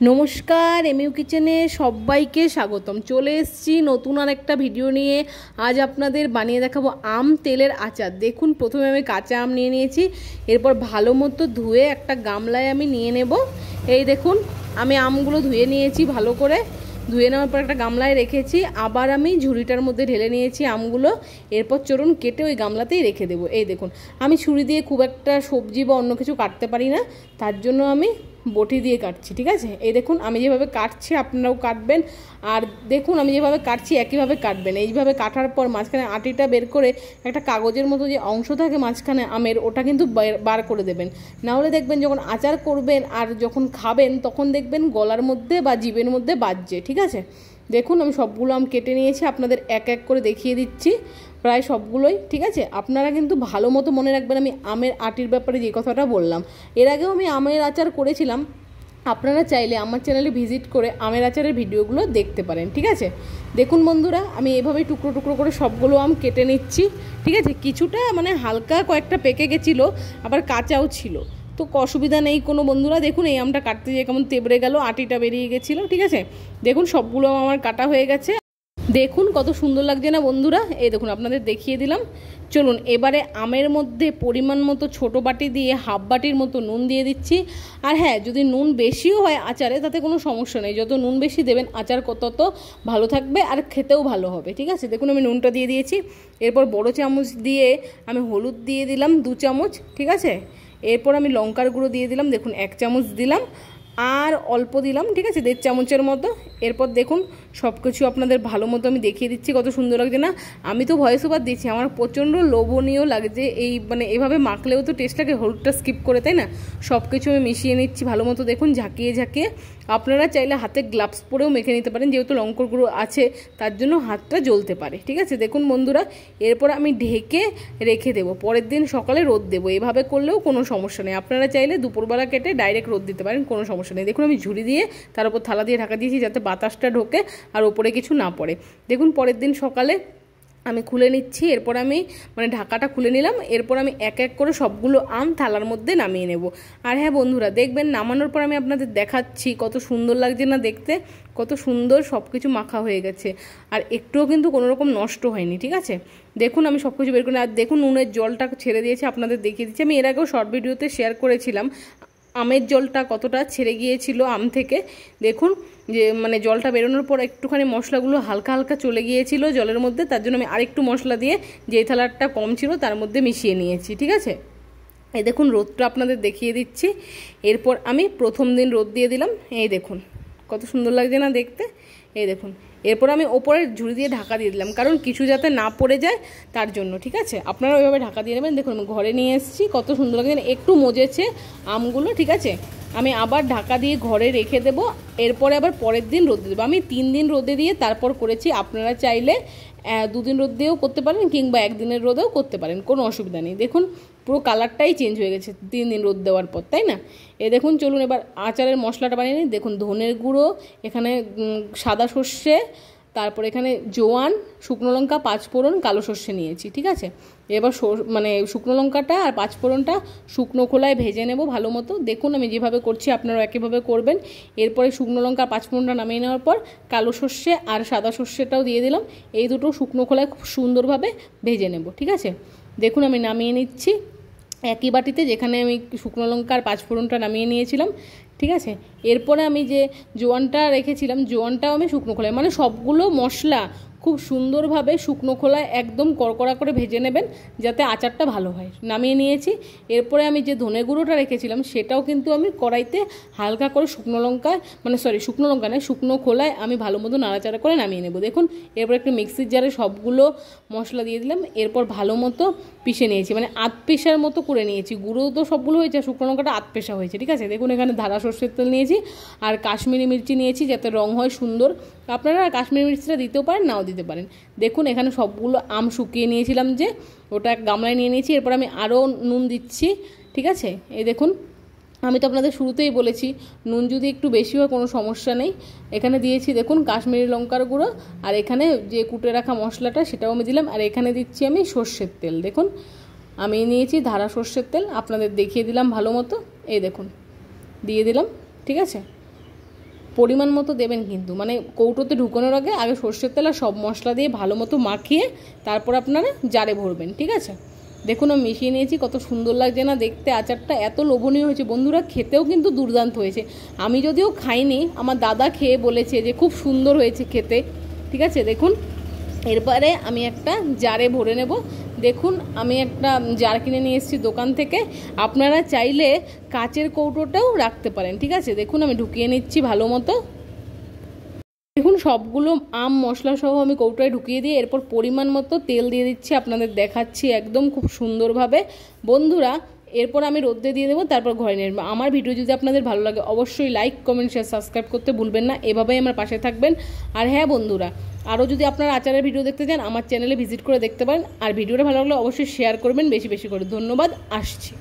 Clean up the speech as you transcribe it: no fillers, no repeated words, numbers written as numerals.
নমস্কার, এমইউ কিচেনে সবাইকে স্বাগতম। চলে এসেছি নতুন আর একটা ভিডিও নিয়ে। আজ আপনাদের বানিয়ে দেখাবো আম তেলের আচার। দেখুন, প্রথমে আমি কাঁচা আম নিয়ে নিয়েছি, এরপর ভালো মতো ধুয়ে একটা গামলায় আমি নিয়ে নেব। এই দেখুন, আমি আমগুলো ধুয়ে নিয়েছি, ভালো করে ধুয়ে নেওয়ার পর একটা গামলায় রেখেছি। আবার আমি ঝুড়িটার মধ্যে ঢেলে নিয়েছি আমগুলো। এরপর চলুন কেটে ওই গামলাতেই রেখে দেবো। এই দেখুন, আমি ছুরি দিয়ে খুব একটা সবজি বা অন্য কিছু কাটতে পারি না, তার জন্য আমি বটি দিয়ে কাটছি। ঠিক আছে, এই দেখুন আমি যেভাবে কাটছি আপনারাও কাটবেন। আর দেখুন আমি যেভাবে কাটছি একইভাবে কাটবেন। এইভাবে কাটার পর মাঝখানে আটিটা বের করে একটা কাগজের মতো যে অংশ থাকে মাঝখানে আমের, ওটা কিন্তু বার করে দেবেন। নাহলে দেখবেন যখন আচার করবেন আর যখন খাবেন তখন দেখবেন গলার মধ্যে বা জিভের মধ্যে বাজছে। ঠিক আছে, দেখুন আমি সবগুলো আম কেটে নিয়েছি, আপনাদের এক এক করে দেখিয়ে দিচ্ছি, প্রায় সবগুলোই। ঠিক আছে, আপনারা কিন্তু ভালো মতো মনে রাখবেন আমি আমের আটির ব্যাপারে যে কথাটা বললাম। এর আগেও আমি আমের আচার করেছিলাম, আপনারা চাইলে আমার চ্যানেলে ভিজিট করে আমের আচারের ভিডিওগুলো দেখতে পারেন। ঠিক আছে, দেখুন বন্ধুরা, আমি এভাবেই টুকরো টুকরো করে সবগুলো আম কেটে নিচ্ছি। ঠিক আছে, কিছুটা মানে হালকা কয়েকটা পেকে গেছিলো, আবার কাঁচাও ছিল, তো অসুবিধা নেই কোনো বন্ধুরা। দেখুন এই আমটা কাটতে যেয়ে কেমন তেবড়ে গেল, আটিটা বেরিয়ে গেছিলো। ঠিক আছে, দেখুন সবগুলো আমার কাটা হয়ে গেছে। দেখুন কত সুন্দর লাগছে না বন্ধুরা। এই দেখুন আপনাদের দেখিয়ে দিলাম। চলুন এবারে আমের মধ্যে পরিমাণ মতো ছোটো বাটি দিয়ে হাফ বাটির মতো নুন দিয়ে দিচ্ছি। আর হ্যাঁ, যদি নুন বেশিও হয় আচারে তাতে কোনো সমস্যা নেই, যত নুন বেশি দেবেন আচার তত ভালো থাকবে আর খেতেও ভালো হবে। ঠিক আছে, দেখুন আমি নুনটা দিয়ে দিয়েছি। এরপর বড় চামচ দিয়ে আমি হলুদ দিয়ে দিলাম 2 চামচ। ঠিক আছে, এরপর আমি লঙ্কার গুঁড়ো দিয়ে দিলাম, দেখুন 1 চামচ দিলাম, আর অল্প দিলাম। ঠিক আছে, 1.5 চামচের মতো। এরপর দেখুন সব কিছু আপনাদের ভালো মতো আমি দেখিয়ে দিচ্ছি, কত সুন্দর লাগছে না। আমি তো ভয়েস ওভার দিচ্ছি, আমার প্রচণ্ড লোভনীয় লাগছে। এই মানে এভাবে মাখলেও তো টেস্ট লাগে, হলুদটা স্কিপ করে, তাই না? সব কিছু আমি মিশিয়ে নিচ্ছি ভালো মতো। দেখুন ঝাঁকিয়ে ঝাঁকিয়ে, আপনারা চাইলে হাতে গ্লাভস পরেও মেখে নিতে পারেন, যেহেতু লঙ্কার গুঁড়ো আছে তার জন্য হাতটা জ্বলতে পারে। ঠিক আছে, দেখুন বন্ধুরা, এরপর আমি ঢেকে রেখে দেবো, পরের দিন সকালে রোদ দেবো। এভাবে করলেও কোনো সমস্যা নেই, আপনারা চাইলে দুপুরবেলা কেটে ডাইরেক্ট রোদ দিতে পারেন, কোনো সমস্যা নেই। দেখুন আমি ঝুড়ি দিয়ে তার উপর থালা দিয়ে ঢাকা দিয়েছি যাতে বাতাসটা ঢোকে আর ওপরে কিছু না পড়ে। দেখুন পরের দিন সকালে আমি খুলে নিচ্ছি, এরপর আমি মানে ঢাকাটা খুলে নিলাম। এরপর আমি এক এক করে সবগুলো আম থালার মধ্যে নামিয়ে নেব। আর হ্যাঁ বন্ধুরা, দেখবেন নামানোর পর আমি আপনাদের দেখাচ্ছি কত সুন্দর লাগছে না দেখতে, কত সুন্দর সব কিছু মাখা হয়ে গেছে, আর একটুও কিন্তু কোনো রকম নষ্ট হয়নি। ঠিক আছে, দেখুন আমি সব কিছু বের করে, আর দেখুন নুনের জলটা ছেড়ে দিয়েছি, আপনাদের দেখিয়ে দিচ্ছি। আমি এর আগেও শর্ট ভিডিওতে শেয়ার করেছিলাম আমের জলটা কতটা ছেড়ে গিয়েছিল আম থেকে। দেখুন যে মানে জলটা বেরোনোর পর একটুখানি মশলাগুলো হালকা হালকা চলে গিয়েছিল জলের মধ্যে, তার জন্য আমি আরেকটু মশলা দিয়ে যেই থালাটা কম ছিল তার মধ্যে মিশিয়ে নিয়েছি। ঠিক আছে, এই দেখুন রোদটা আপনাদের দেখিয়ে দিচ্ছি। এরপর আমি প্রথম দিন রোদ দিয়ে দিলাম, এই দেখুন কত সুন্দর লাগছে না দেখতে। এই দেখুন, এরপর আমি ওপরে ঝুড়ি দিয়ে ঢাকা দিয়ে দিলাম, কারণ কিছু যাতে না পড়ে যায় তার জন্য। ঠিক আছে, আপনারা ওইভাবে ঢাকা দিয়ে নেবেন। দেখুন আমি ঘরে নিয়ে এসেছি, কত সুন্দর লাগছে, একটু মজেছে আমগুলো। ঠিক আছে, আমি আবার ঢাকা দিয়ে ঘরে রেখে দেবো, এরপরে আবার পরের দিন রোদে দেবো। আমি 3 দিন রোদে দিয়ে তারপর করেছি, আপনারা চাইলে 2 দিন রোদ দিয়েও করতে পারেন, কিংবা 1 দিনের রোদেও করতে পারেন, কোনো অসুবিধা নেই। দেখুন পুরো কালারটাই চেঞ্জ হয়ে গেছে 3 দিন রোদ দেওয়ার পর, তাই না? দেখুন চলুন এবার আচারের মশলাটা বানিয়ে নিই। দেখুন ধনের গুঁড়ো, এখানে সাদা সর্ষে, তারপর এখানে জোয়ান, শুকনো লঙ্কা, 5 ফোড়ন, কালো সর্ষে নিয়েছি। ঠিক আছে, এবার মানে শুকনো লঙ্কাটা আর 5 ফোড়নটা শুকনো খোলায় ভেজে নেব ভালো মতো। দেখুন আমি যেভাবে করছি আপনারাও একইভাবে করবেন। এরপরে শুকনো লঙ্কা 5 ফোড়নটা নামিয়ে নেওয়ার পর কালো সর্ষে আর সাদা সর্ষেটাও দিয়ে দিলাম, এই দুটো শুকনো খোলায় খুব সুন্দরভাবে ভেজে নেব। ঠিক আছে, দেখুন আমি নামিয়ে নিচ্ছি একই বাটিতে যেখানে আমি শুকনো লঙ্কা আর 5 ফোড়নটা নামিয়ে নিয়েছিলাম। ঠিক আছে, এরপরে আমি যে জোয়ানটা রেখেছিলাম, জোয়ানটাও আমি শুকনো খোলায়, মানে সবগুলো মশলা খুব সুন্দরভাবে শুকনো খোলায় একদম কড়কড়া করে ভেজে নেবেন যাতে আচারটা ভালো হয়। নামিয়ে নিয়েছি। এরপরে আমি যে ধনে গুঁড়োটা রেখেছিলাম সেটাও কিন্তু আমি কড়াইতে হালকা করে শুকনো লঙ্কা নয়, শুকনো খোলায় আমি ভালো মতো নাড়াচাড়া করে নামিয়ে নেব। দেখুন এরপর একটু মিক্সির জারে সবগুলো মশলা দিয়ে দিলাম, এরপর ভালো মতো পিষে নিয়েছি, মানে আধ পেশার মতো করে নিয়েছি। গুঁড়ো তো সবগুলো হয়েছে, শুকনো লঙ্কাটা আধ পেশা হয়েছে। ঠিক আছে, দেখুন এখানে ধারা সর্ষের তেল নিয়েছি আর কাশ্মীরি মির্চি নিয়েছি যাতে রং হয় সুন্দর। আপনারা কাশ্মীরি মির্চিটা দিতেও পারেন, নাও দিতে পারেন। দেখুন এখানে সবগুলো আম শুকিয়ে নিয়েছিলাম যে, ওটা গামলায় নিয়ে নিয়েছি। এরপর আমি আরও নুন দিচ্ছি। ঠিক আছে, এই দেখুন আমি তো আপনাদের শুরুতেই বলেছি নুন যদি একটু বেশি হয় কোনো সমস্যা নেই। এখানে দিয়েছি দেখুন কাশ্মীরি লঙ্কার গুঁড়ো, আর এখানে যে কুটে রাখা মশলাটা সেটাও আমি দিলাম, আর এখানে দিচ্ছি আমি সর্ষের তেল। দেখুন আমি নিয়েছি ধারা সর্ষের তেল, আপনাদের দেখিয়ে দিলাম ভালো মতো। এই দেখুন দিয়ে দিলাম। ঠিক আছে, পরিমাণ মতো দেবেন কিন্তু, মানে কৌটোতে ঢুকানোর আগে সর্ষের তেল আর সব মশলা দিয়ে ভালো মতো মাখিয়ে তারপর আপনারা জারে ভরবেন, ঠিক আছে। দেখুন আমি মিশিয়ে নিয়েছি, কত সুন্দর লাগছে না দেখতে। আচারটা এত লোভনীয় হয়েছে বন্ধুরা, খেতেও কিন্তু দুর্দান্ত হয়েছে। আমি যদিও খাইনি, আমার দাদা খেয়ে বলেছে যে খুব সুন্দর হয়েছে খেতে, ঠিক আছে। দেখুন এরপরে আমি একটা জারে ভরে নেব। দেখুন আমি একটা জার কিনে নিয়ে এসেছি দোকান থেকে, আপনারা চাইলে কাচের কৌটোটাও রাখতে পারেন, ঠিক আছে। দেখুন আমি ঢুকিয়ে নিচ্ছি ভালো মতো। দেখুন সবগুলো আম মশলা সহ আমি কৌটোয় ঢুকিয়ে দিয়ে এরপর পরিমাণ মতো তেল দিয়ে দিচ্ছি, আপনাদের দেখাচ্ছি একদম খুব সুন্দরভাবে বন্ধুরা। এরপর আমি রোদ্রে দিয়ে দেবো, তারপর ঘরে নিয়ে নেবো। আমার ভিডিও যদি আপনাদের ভালো লাগে অবশ্যই লাইক কমেন্ট শেয়ার সাবস্ক্রাইব করতে ভুলবেন না, এভাবেই আমার পাশে থাকবেন। আর হ্যাঁ বন্ধুরা, আরও যদি আপনারা আচারের ভিডিও দেখতে চান আমার চ্যানেলে ভিজিট করে দেখতে পারেন। আর ভিডিওটা ভালো লাগলে অবশ্যই শেয়ার করবেন বেশি বেশি করে। ধন্যবাদ, আসছি।